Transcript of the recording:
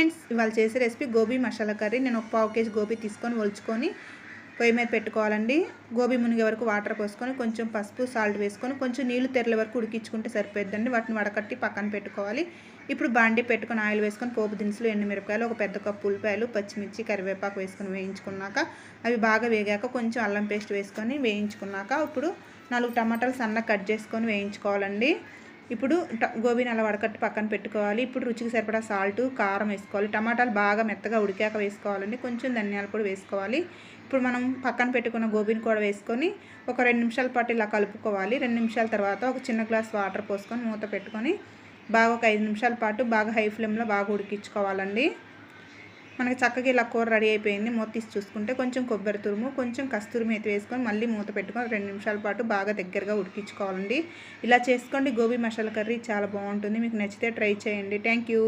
Friends, ఇవాళ చేసే recipe gobi masala curry. నేను ఒక పావు కేజీ గోబీ తీసుకొని ఒలుచుకొని పొయ్యి మీద పెట్టుకోవాలండి. గోబీ మునిగే వరకు వాటర్ పోసుకొని కొంచెం పసుపు సాల్ట్ వేసుకొని కొంచెం నీళ్లు తెరలే వరకు ఉడికించుకుంటే సరిపోద్దండి. వాటిని వడకట్టి పక్కన పెట్టుకోవాలి. ఇప్పుడు బాండీ పెట్టుకొని ఆయిల్ వేసుకొని పోపు దినుసులు, ఎండుమిరపకాయలు, ఒక పెద్ద కప్పు ఉల్లిపాయలు, పచ్చిమిర్చి, కరివేపాకు వేసుకొని వేయించుకున్నాక అవి బాగా వేగాక కొంచెం అల్లం పేస్ట్ వేసుకొని వేయించుకున్నాక ఇప్పుడు 4 టమాటాలు సన్నగా కట్ చేసుకొని వేయించుకోవాలండి. ఇప్పుడు గోబీని అలా వడకట్టి పక్కన పెట్టుకోవాలి. ఇప్పుడు రుచికి సరిపడా సాల్ట్, కారం వేసుకోవాలి. టమాటాలు బాగా మెత్తగా ఉడికాక వేసుకోవాలండి. కొంచెం ధనియాల పొడి వేసుకోవాలి. ఇప్పుడు మనం పక్కన పెట్టుకున్న గోబీని కూడా వేసుకొని ఒక 2 నిమిషాల పాటు ఇలా కలుపుకోవాలి. 2 నిమిషాల తర్వాత ఒక చిన్న గ్లాస్ వాటర్ పోసుకొని మూత పెట్టుకొని బాగా ఒక 5 నిమిషాల పాటు బాగా హై ఫ్లేమ్లో బాగా ఉడికించుకోవాలండి. మనకి చక్కగా ఇలా కూర రెడీ అయిపోయింది. మూత తీసి చూసుకుంటే కొంచెం కొబ్బరి తురుము, కొంచెం కస్తూరి మేతి వేసుకొని మళ్ళీ మూత పెట్టుకొని 2 నిమిషాల పాటు బాగా దగ్గరగా ఉడికించుకోవాలండి. ఇలా చేసుకోండి. గోబీ మసాలా కర్రీ చాలా బాగుంటుంది. మీకు నచ్చితే ట్రై చేయండి. Thank you.